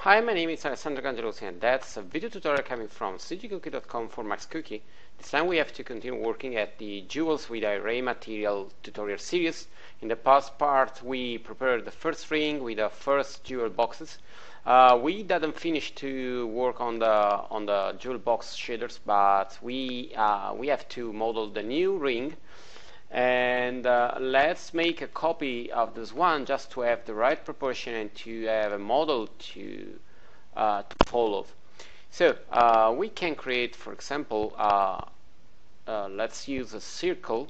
Hi, my name is Alessandro Cangelosi, and that's a video tutorial coming from cgcookie.com for Max Cookie. This time we have to continue working at the Jewels with iRay material tutorial series. In the past part we prepared the first ring with the first jewel boxes. We didn't finish to work on the jewel box shaders, but we have to model the new ring. And let's make a copy of this one just to have the right proportion and to have a model to follow. So we can create, for example, let's use a circle,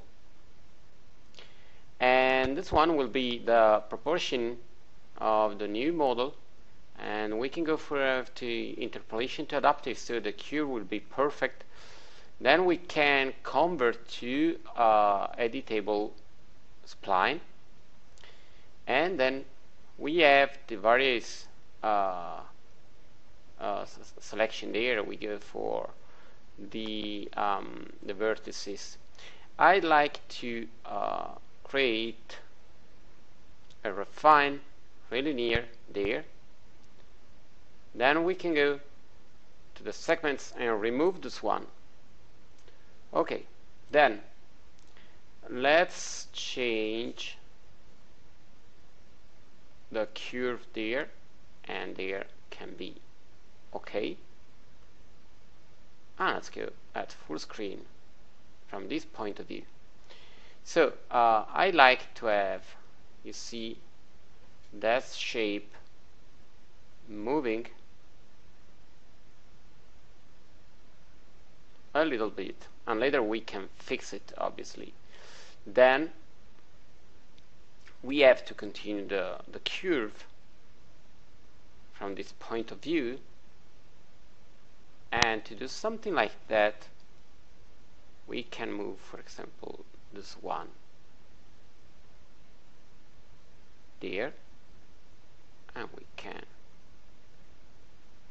and this one will be the proportion of the new model, and we can go for to interpolation to adaptive, so the curve will be perfect. Then we can convert to editable spline, and then we have the various selection there. We go for the vertices. I'd like to create a refine really near there. Then we can go to the segments and remove this one. Okay, then let's change the curve there, and there can be okay. And let's go at full screen from this point of view. So I like to have, you see, that shape moving a little bit, and later we can fix it, obviously. Then we have to continue the curve from this point of view, and to do something like that we can move, for example, this one there, and we can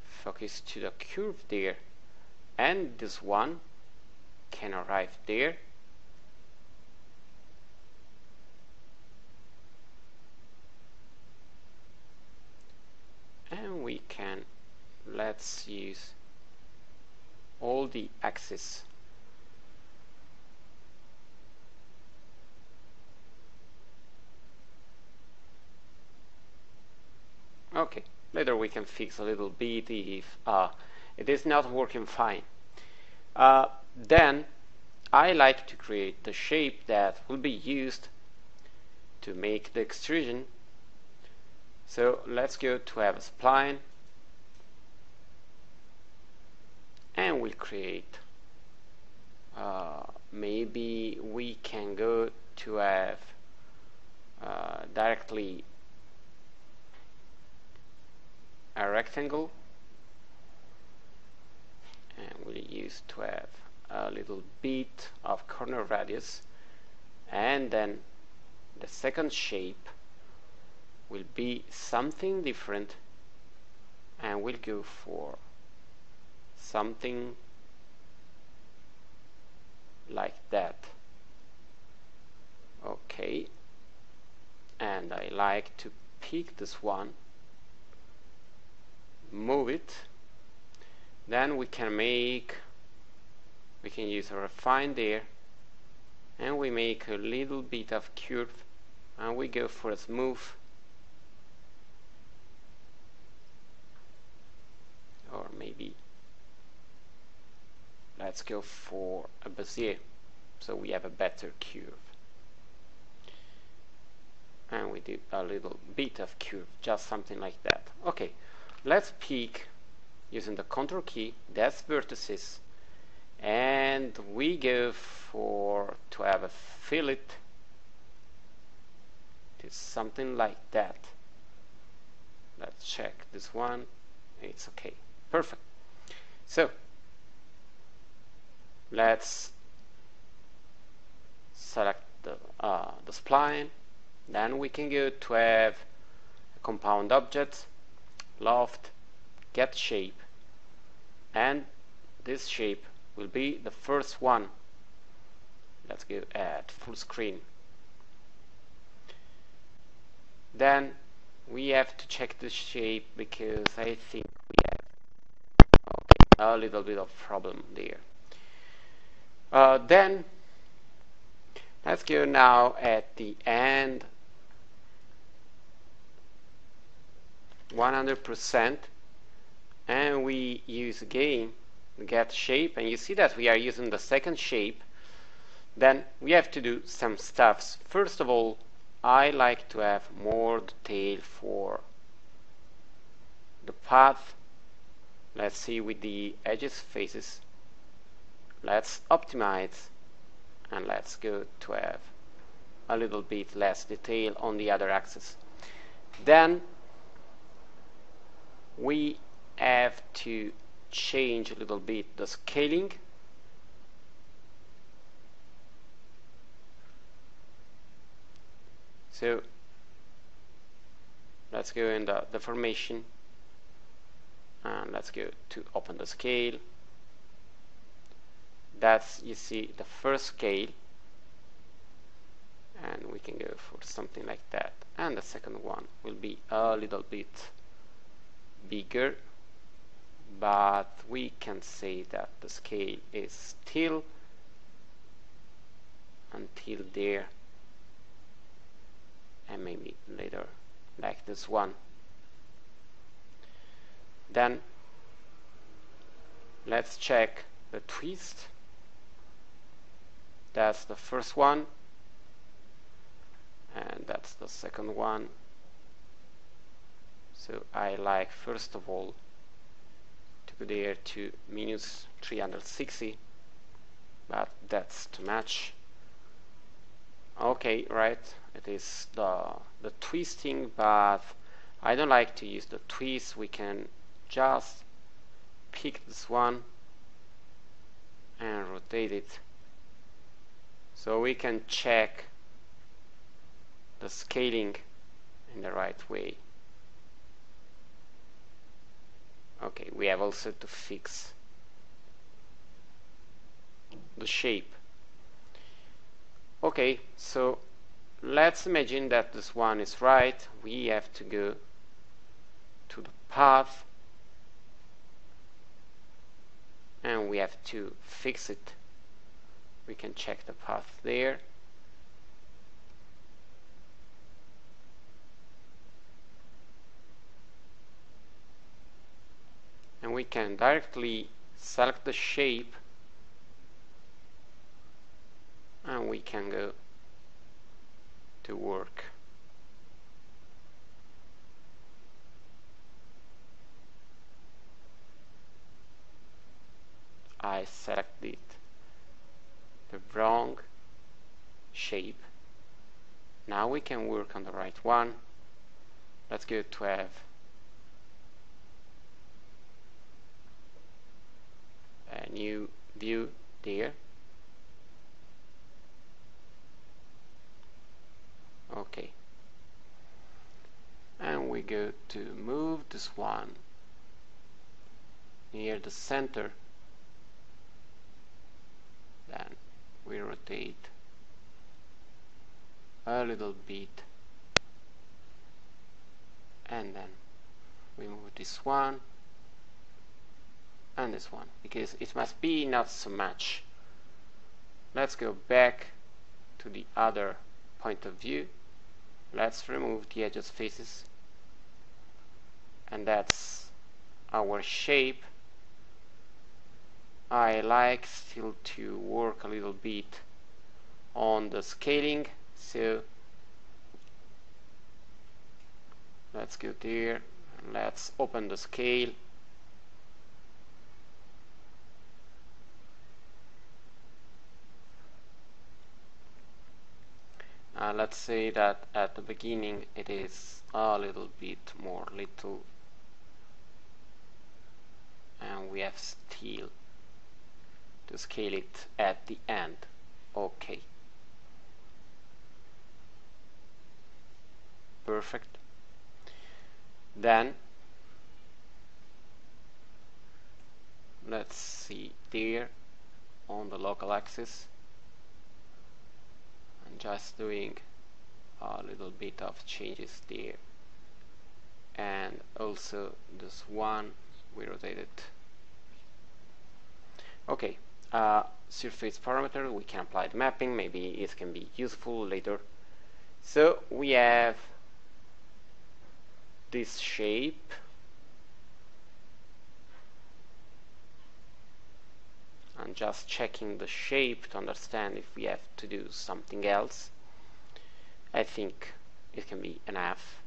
focus to the curve there, and this one can arrive there, and we can, let's use all the axes. Okay, later we can fix a little bit if it is not working fine. Then I like to create the shape that will be used to make the extrusion. So let's go to have a spline, and we'll create, maybe we can go to have directly a rectangle, and we'll use to have a little bit of corner radius, and then the second shape will be something different, and we'll go for something like that. Okay, and I like to pick this one, move it. Then we can use a refine there, and we make a little bit of curve, and we go for a smooth, or maybe let's go for a Bezier, so we have a better curve, and we do a little bit of curve, just something like that. Okay, let's pick, using the Control key, that's vertices, and we go for to have a fillet to something like that. Let's check this one, it's okay, perfect. So let's select the spline. Then we can go to have a compound object, loft, get shape, and this shape will be the first one. Let's go at full screen. Then we have to check the shape because I think we have a little bit of problem there. Then let's go now at the end 100%, and we use again the get shape, and you see that we are using the second shape. Then we have to do some stuffs. First of all, I like to have more detail for the path. Let's see with the edges faces. Let's optimize, and let's go to have a little bit less detail on the other axis. Then we have to change a little bit the scaling. So let's go in the deformation, and let's go to open the scale. That's, you see, the first scale, and we can go for something like that. And the second one will be a little bit bigger, but we can say that the scale is still until there, and maybe later like this one. Then let's check the twist. That's the first one, and that's the second one. So I like first of all to go there to minus 360, but that's too much. Okay, right, it is the twisting, but I don't like to use the twist. We can just pick this one and rotate it, so we can check the scaling in the right way. Okay, we have also to fix the shape. Okay, so let's imagine that this one is right. We have to go to the path, and we have to fix it. We can check the path there. And we can directly select the shape, and we can go to work. I selected the wrong shape. Now we can work on the right one. Let's go to have a new view there. Okay, and we go to move this one near the center. Then we rotate a little bit, and then we move this one and this one, because it must be not so much. Let's go back to the other point of view. Let's remove the edges faces, and that's our shape. I like still to work a little bit on the scaling, so let's go there, let's open the scale, let's say that at the beginning it is a little bit more little, and we have still to scale it at the end. Okay, perfect. Then let's see there on the local axis, I'm just doing a little bit of changes there. and also this one we rotate it. Okay, surface parameter, we can apply the mapping, maybe it can be useful later. So we have this shape, and just checking the shape to understand if we have to do something else. I think it can be enough.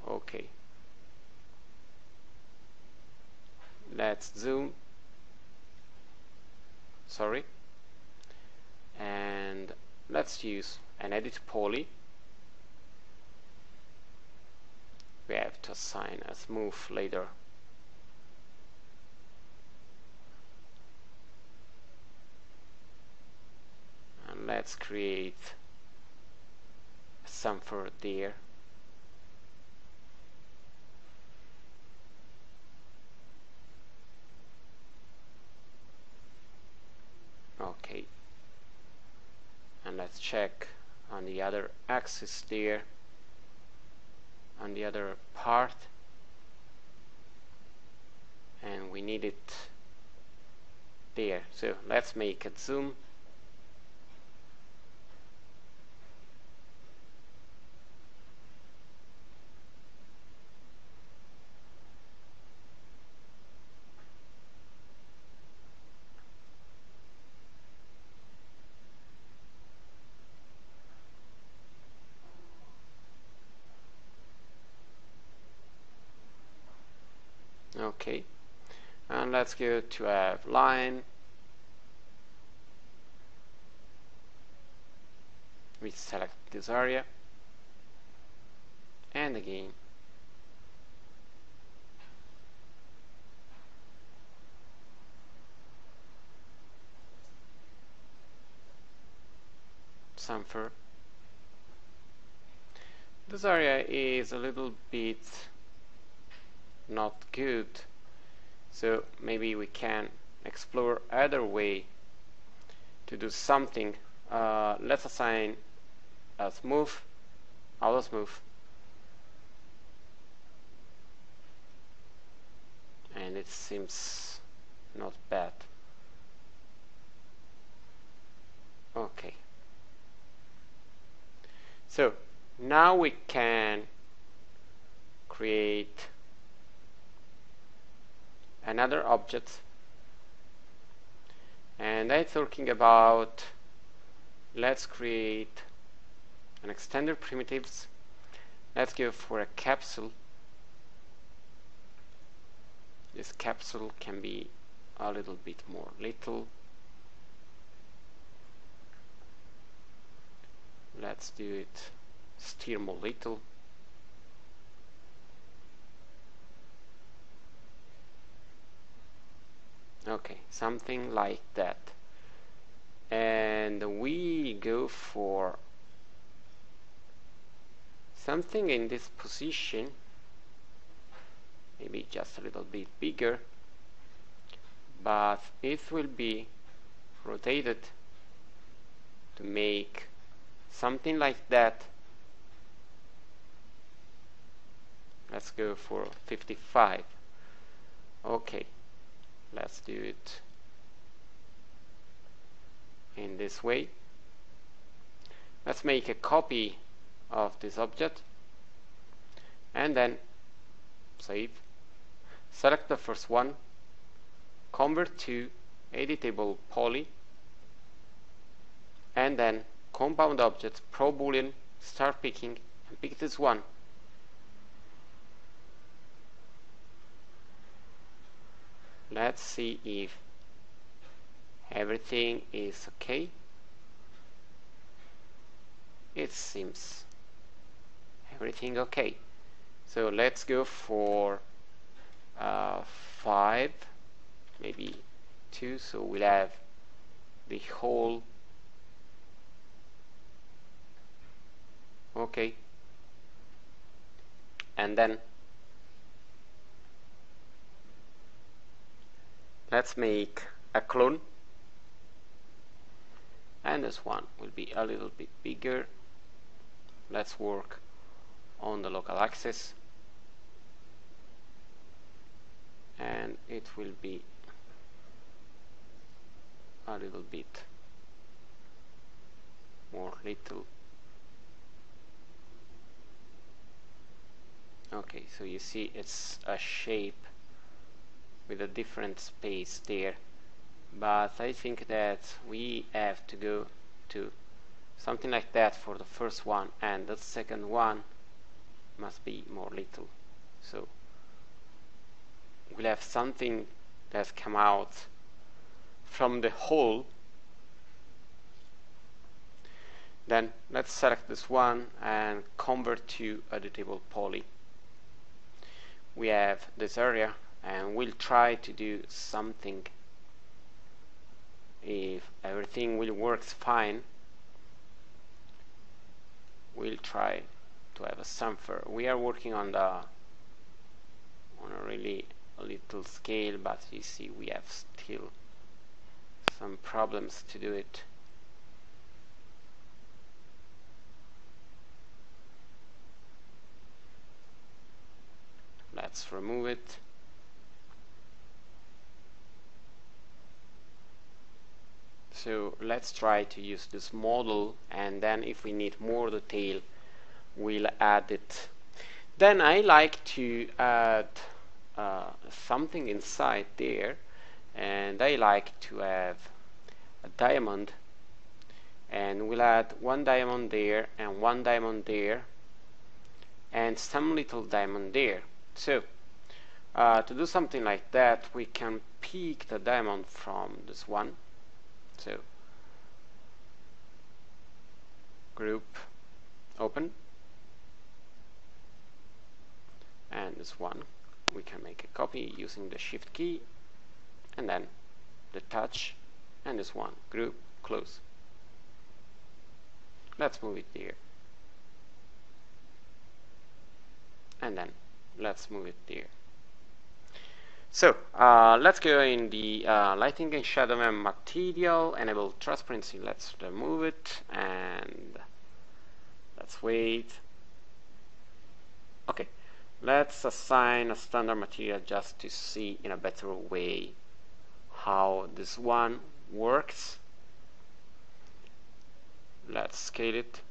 Okay, let's zoom, sorry, and let's use an edit poly. We have to assign a smooth later. And let's create a chamfer there. Okay, and let's check on the other axis there, on the other part, and we need it there. So let's make a zoom. Okay, and let's go to a line. We select this area, and again chamfer. This area is a little bit not good, so maybe we can explore other way to do something. Let's assign a smooth, auto smooth, and it seems not bad. Okay, so now we can create another object, and I'm talking about, let's create an extender primitives. Let's go for a capsule. This capsule can be a little bit more little. Let's do it still more little. Okay, something like that. And we go for something in this position, maybe just a little bit bigger, but it will be rotated to make something like that. Let's go for 55. Okay, let's do it in this way. Let's make a copy of this object and then save. Select the first one, convert to editable poly, and then compound object pro boolean, start picking, and pick this one. Let's see if everything is okay. It seems everything okay. So let's go for 5, maybe 2, so we'll have the whole. Okay, and then let's make a clone, and this one will be a little bit bigger. Let's work on the local axis, and it will be a little bit more little. Okay, so you see it's a shape with a different space there, but I think that we have to go to something like that for the first one, and the second one must be more little. So we'll have something that come out from the hole. Then let's select this one and convert to editable poly. We have this area, and we'll try to do something. If everything will works fine, we'll try to have a chamfer. We are working on a really little scale, but you see we have still some problems to do it. Let's remove it. So let's try to use this model, and then if we need more detail, we'll add it. Then I like to add something inside there, and I like to have a diamond, and we'll add one diamond there and one diamond there and some little diamond there. So to do something like that, we can pick the diamond from this one. So group, open, and this one we can make a copy using the shift key, and then the touch, and this one group, close. Let's move it there, and then let's move it there. So let's go in the lighting and shadow and material, enable transparency. Let's remove it, and let's wait. Okay, let's assign a standard material just to see in a better way how this one works. Let's scale it.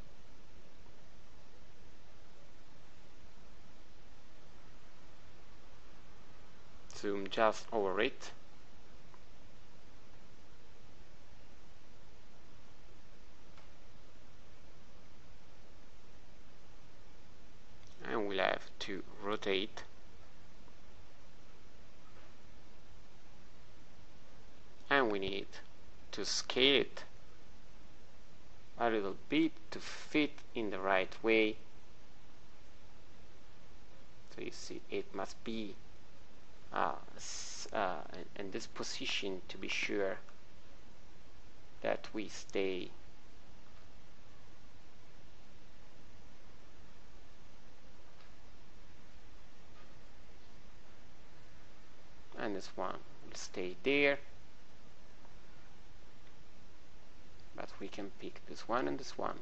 Zoom just over it. And we'll have to rotate. And we need to scale it a little bit to fit in the right way. So you see it must be in this position to be sure that we stay and this one will stay there, but we can pick this one and this one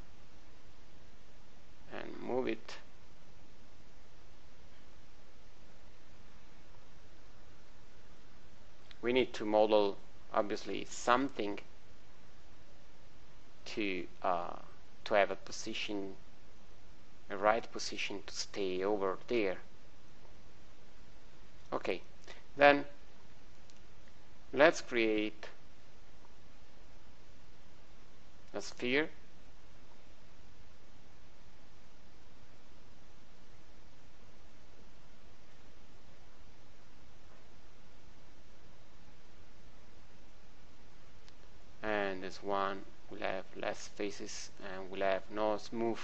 and move it. We need to model obviously something to have a position, a right position to stay over there. Okay, then let's create a sphere. And this one will have less faces and will have no smooth.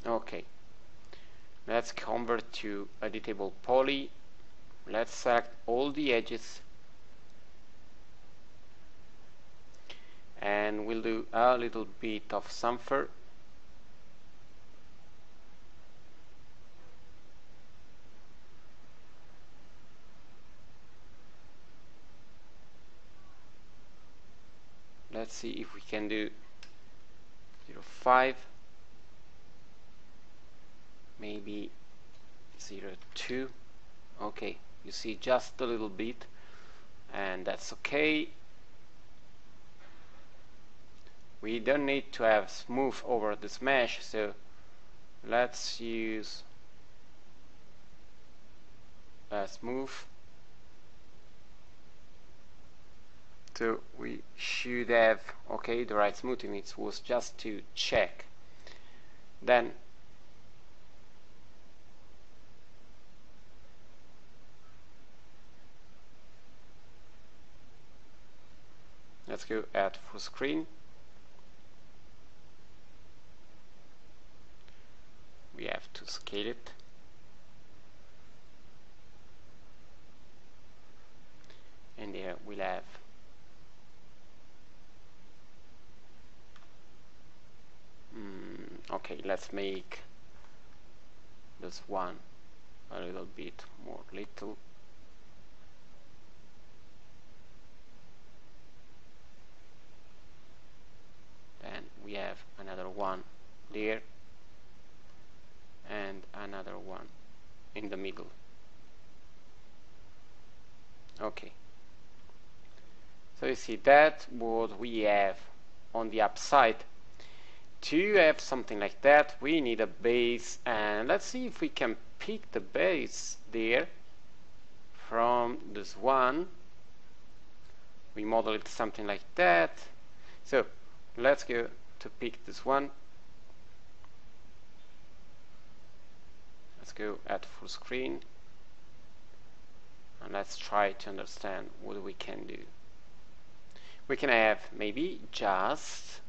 Okay, let's convert to editable poly. Let's select all the edges, and we'll do a little bit of chamfer. Let's let's see if we can do 0.5, maybe 0.2. okay, you see, just a little bit, and that's okay. We don't need to have smooth over this mesh, so let's use smooth. So we should have, okay, the right smoothing. It was just to check. Then let's go at full screen. We have to scale it. And here we'll have okay, let's make this one a little bit more little. Then we have another one there and another one in the middle. Okay, so you see that what we have on the upside. To have something like that, we need a base, and let's see if we can pick the base there from this one. We model it something like that. So let's go to pick this one. Let's go at full screen, and let's try to understand what we can do. We can have maybe just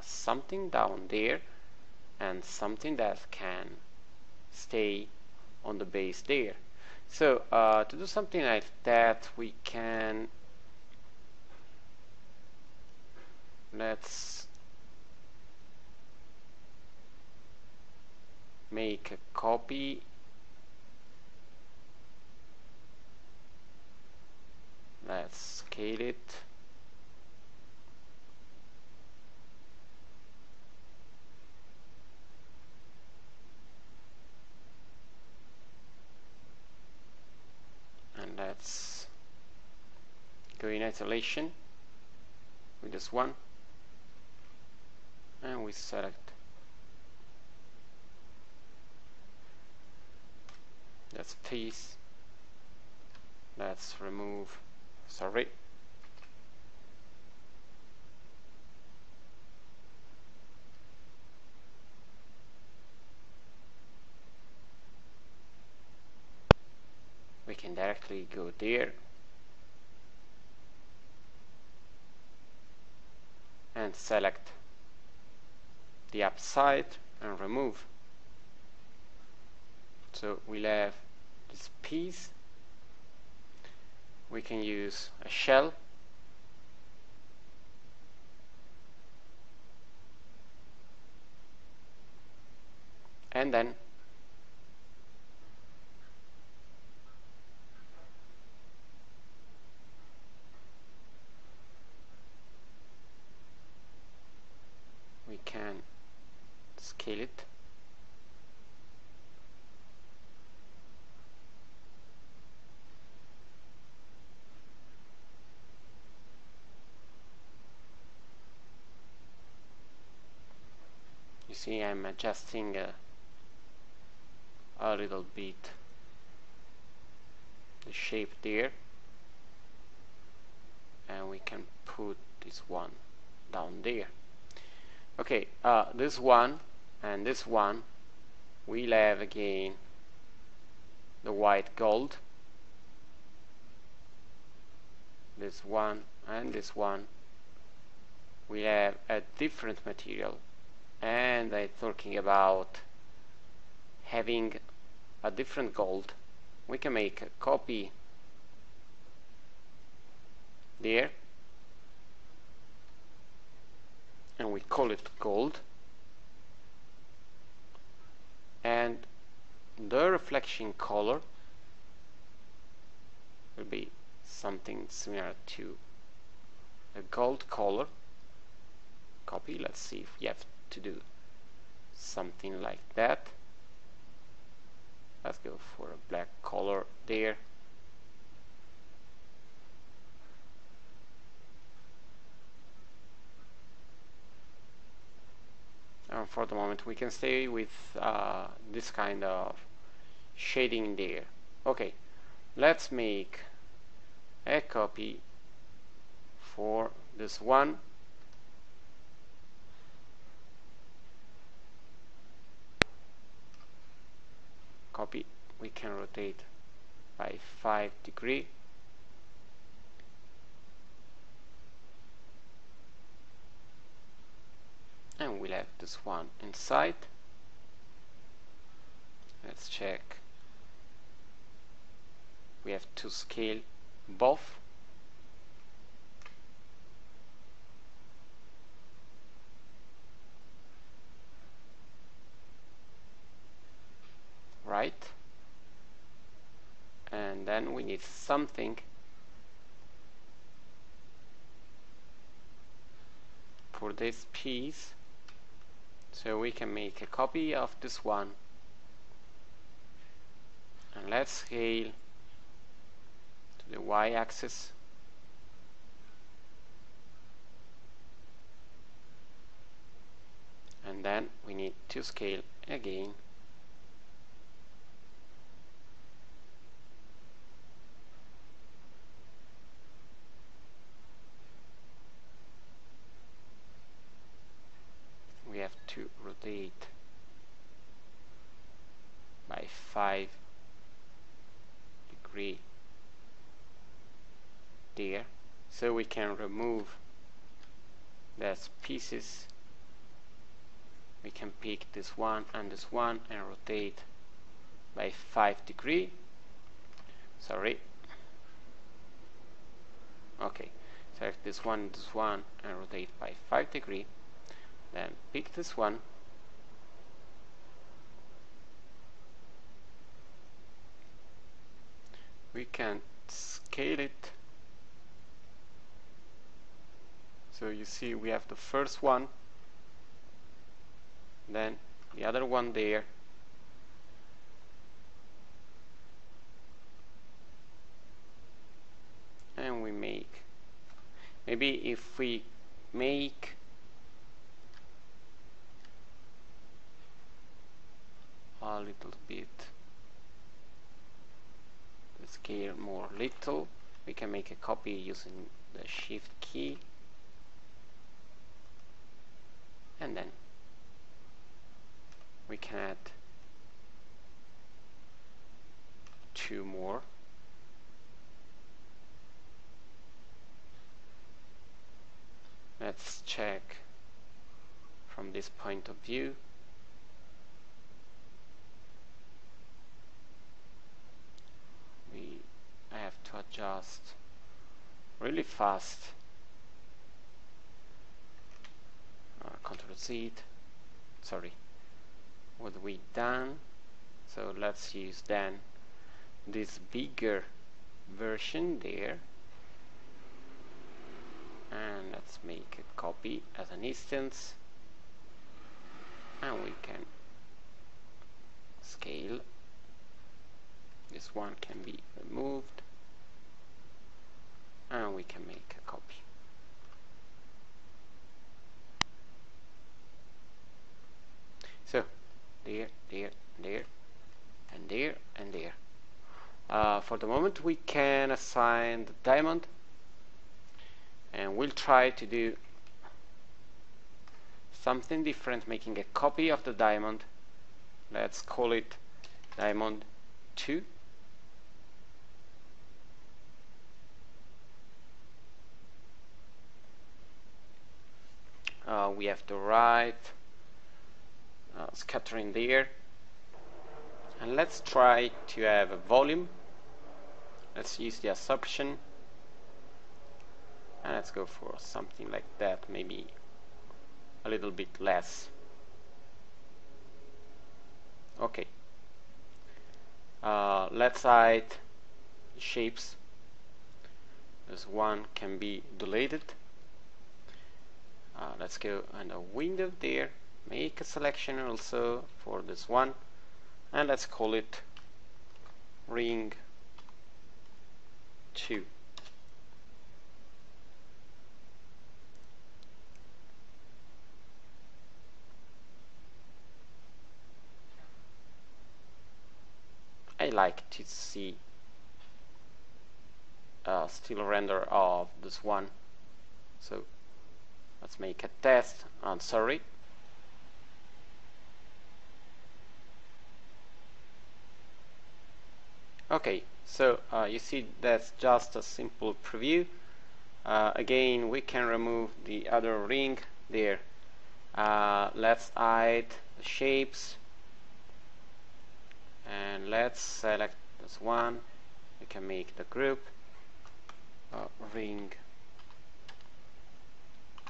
something down there and something that can stay on the base there. So to do something like that, we can, let's make a copy. Let's scale it. And let's go in isolation with this one, and we select that piece. Let's remove, sorry, we can directly go there and select the upside and remove. So we'll have this piece. We can use a shell, and then we can scale it. You see, I'm adjusting a little bit the shape there, and we can put this one down there. Okay, this one and this one we'll have again the white gold. This one and this one we have a different material, and I'm talking about having a different gold. We can make a copy there, and we call it gold, and the reflection color will be something similar to a gold color. copy. Let's see if we have to do something like that. Let's go for a black color there. And for the moment we can stay with this kind of shading there. Okay, let's make a copy for this one. Copy, we can rotate by 5 degrees. And we'll have this one inside. Let's check. We have to scale both. Right. And then we need something for this piece, so we can make a copy of this one, and let's scale to the y-axis. And then we need to scale again we have to rotate by 5 degrees there, so we can remove those pieces. We can pick this one and rotate by 5 degrees. Sorry. Okay, select this one and rotate by 5 degrees. Then pick this one, we can scale it, so you see we have the first one, then the other one there, and we make, maybe if we make a little bit the scale more little, we can make a copy using the shift key, and then we can add 2 more. Let's check from this point of view. I have to adjust really fast. Ctrl Z. Sorry, what we done. So let's use then this bigger version there, and let's make a copy as an instance, and we can scale. This one can be removed, and we can make a copy. So there, there, there, and there, and there. For the moment we can assign the diamond, and we'll try to do something different, making a copy of the diamond. Let's call it diamond 2. We have the right scattering there, and let's try to have a volume. Let's use the assumption, and let's go for something like that, maybe a little bit less. Okay, let's hide shapes. This one can be deleted. let's go on a window there, make a selection also for this one, and let's call it ring 2. I like to see still render of this one, so let's make a test. I'm sorry. Okay, so you see that's just a simple preview. Again, we can remove the other ring there. Let's hide the shapes and let's select this one. We can make the group ring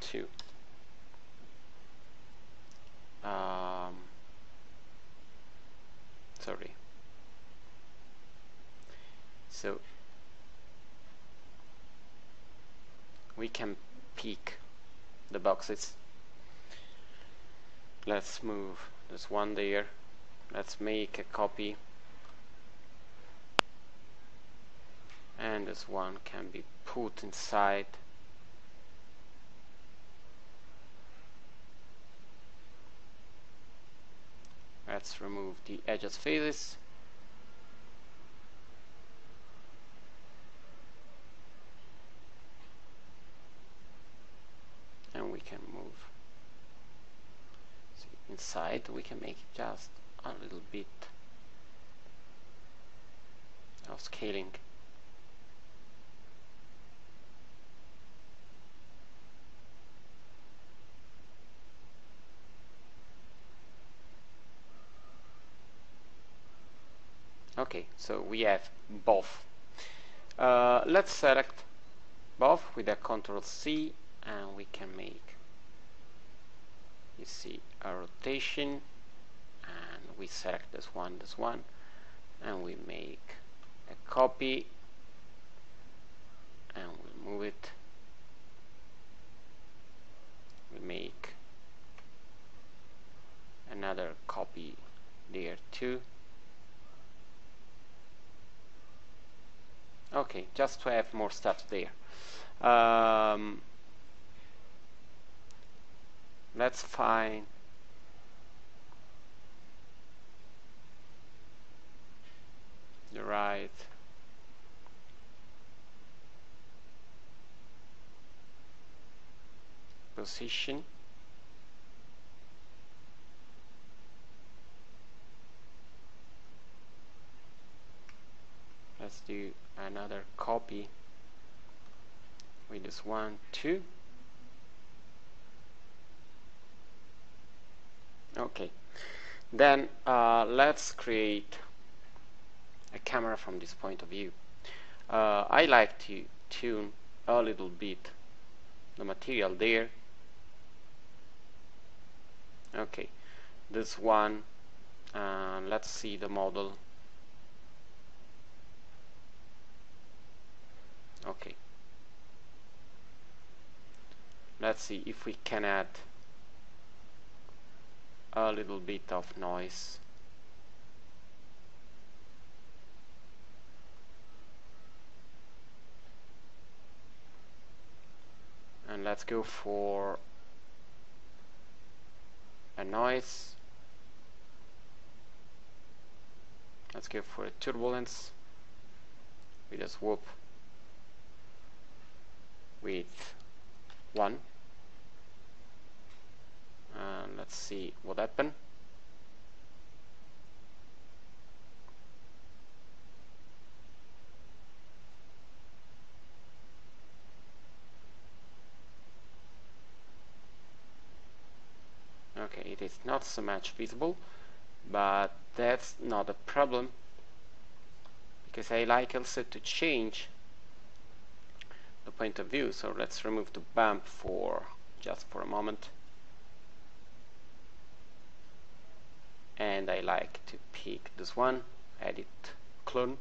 2. Sorry. So we can pick the boxes. Let's move this one there. Let's make a copy, and this one can be put inside. Let's remove the edges faces. And we can move. See, inside we can make just a little bit of scaling. Okay, so we have both. Let's select both with a Ctrl C, and we can make, you see, a rotation, and we select this one, and we make a copy, and we move it. We make another copy there too. Okay, just to have more stuff there. Let's find the right position. Let's do another copy with this 1, 2. Okay, then let's create a camera from this point of view. I like to tune a little bit the material there. Okay, this one, let's see the model. Okay, let's see if we can add a little bit of noise. And let's go for a noise. Let's go for a turbulence with a swoop with 1. And let's see what happened. Okay, it is not so much visible, but that's not a problem, because I like also to change the point of view. So let's remove the bump for just for a moment, and I like to pick this one, edit clone,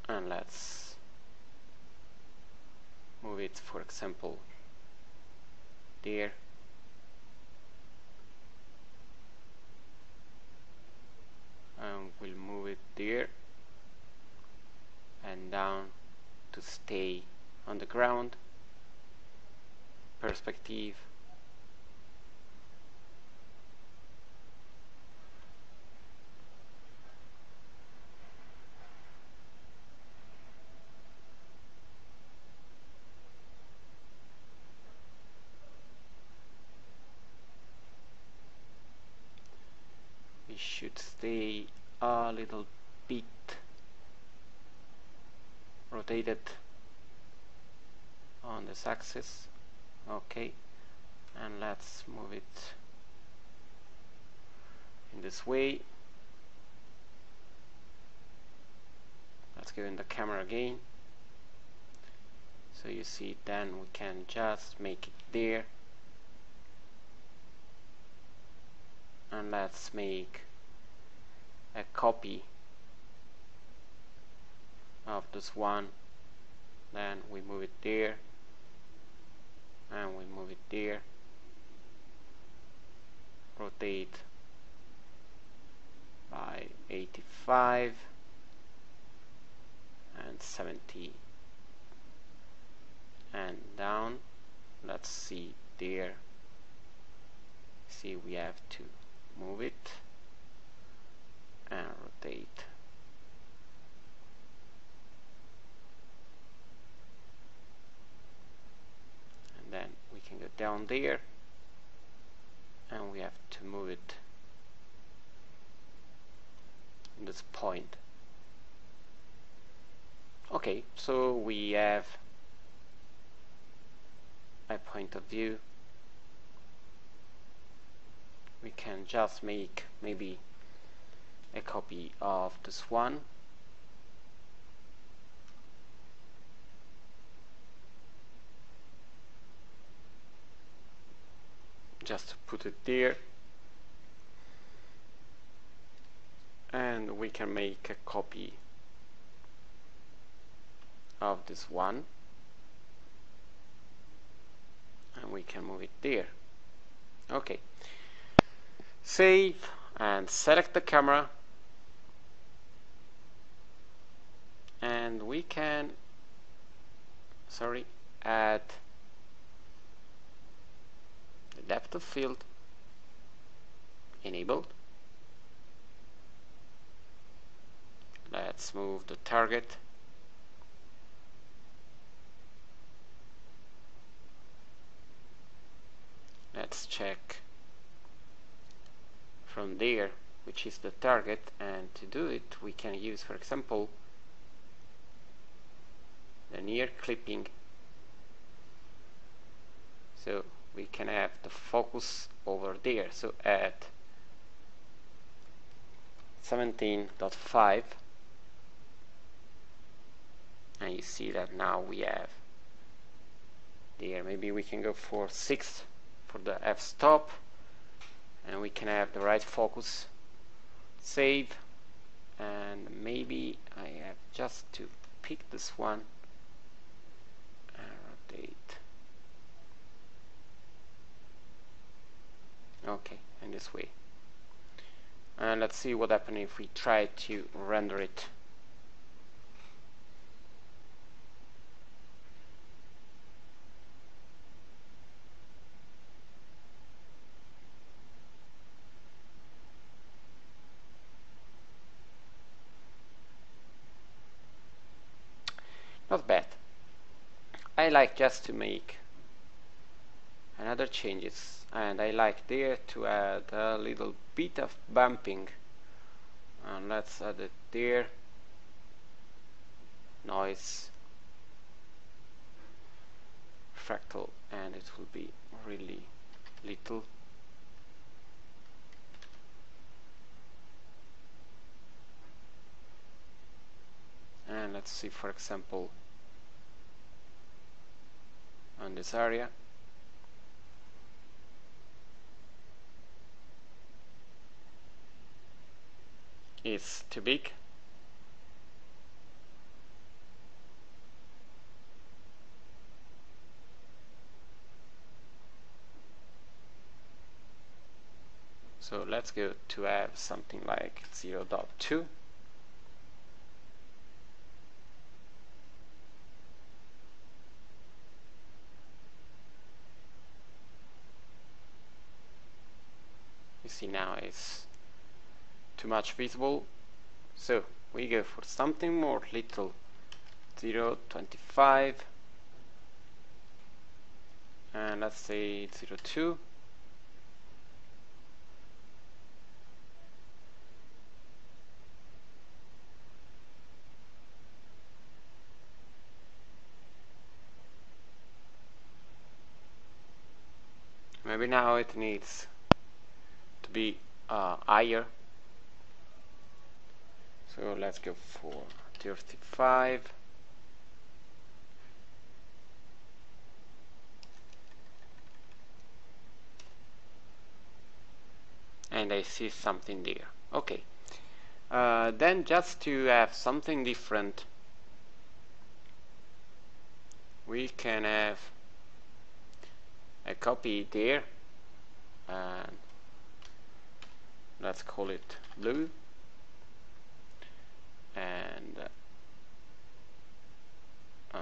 and let's move it, for example, there, and we'll move it there and down to stay on the ground. Perspective, we should stay a little bit rotated on this axis. Okay, and let's move it in this way. Let's go in the camera again, so you see. Then we can just make it there, and let's make a copy of this one. Then we move it there, and we move it there, rotate by 85 and 70 and down. Let's see there. See, we have to move it and rotate. And then we can go down there, and we have to move it in this point. Okay, so we have a point of view. We can just make maybe a copy of this one, just to put it there, and we can make a copy of this one, and we can move it there. Okay, save and select the camera, and we can add the depth of field, enabled. Let's move the target. Let's check from there which is the target, and to do it we can use, for example, the near clipping, so we can have the focus over there. So at 17.5, and you see that now we have there. Maybe we can go for 6 for the f-stop, and we can have the right focus. Save, and maybe I have just to pick this one and rotate. Okay, in this way. And let's see what happens if we try to render it. Not bad. I like just to make another changes, and I like there to add a little bit of bumping, and let's add it there. Noise, fractal, and it will be really little. And let's see, for example, on this area, it's too big. So let's go to have something like 0.2. You see now it's too much visible, so we go for something more little, 0.25, and let's say 0.2. Maybe now it needs to be higher, so let's go for 35. And I see something there. Okay. Then just to have something different, we can have a copy there, and let's call it blue, and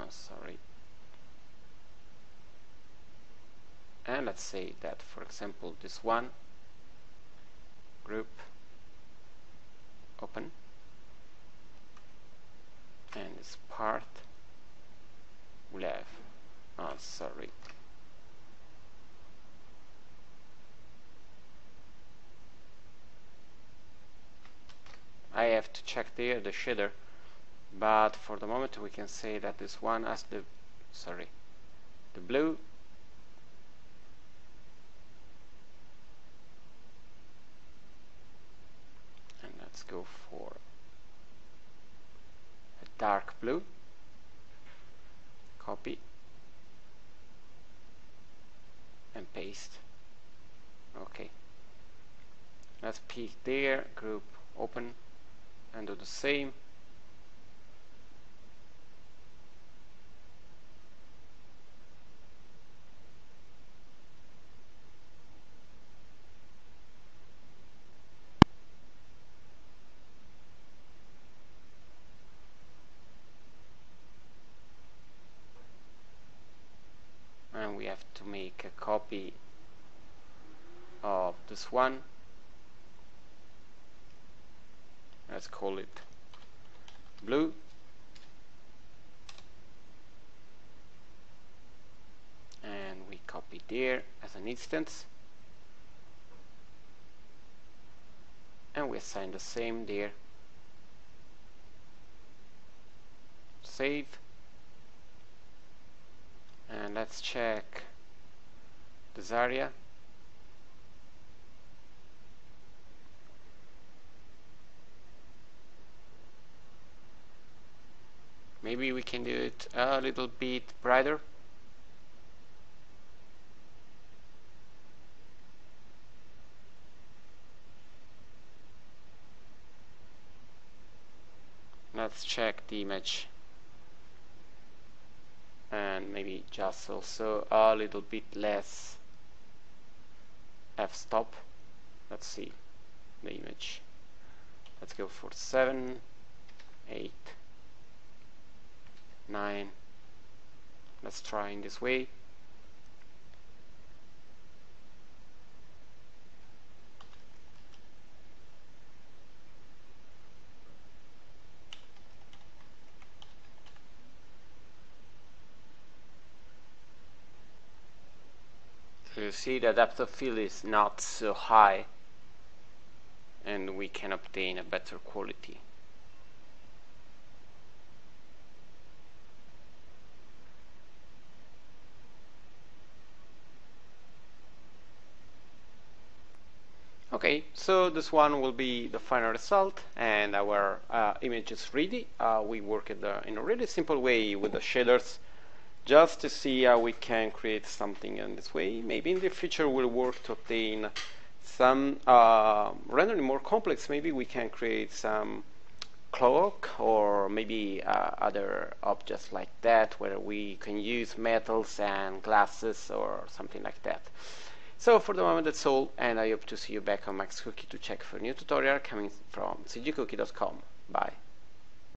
sorry, and let's say that, for example, this one, group, open, and this part will have, sorry, I have to check there the shader, but for the moment we can say that this one has the blue, and let's go for a dark blue, copy and paste. Okay, let's pick there, group, open, and do the same. And we have to make a copy of this one. Let's call it blue, and we copy there as an instance, and we assign the same there. Save, and let's check this area. Maybe we can do it a little bit brighter. Let's check the image, and maybe just also a little bit less f-stop. Let's see the image. Let's go for 7, 8, 9. Let's try in this way. So you see the depth of field is not so high, and we can obtain a better quality. Okay, so this one will be the final result, and our image is ready. We worked in a really simple way with the shaders, just to see how we can create something in this way. Maybe in the future we'll work to obtain some rendering more complex. Maybe we can create some clock, or maybe other objects like that, where we can use metals and glasses or something like that. So for the moment that's all, and I hope to see you back on MaxCookie to check for a new tutorial coming from cgcookie.com. Bye.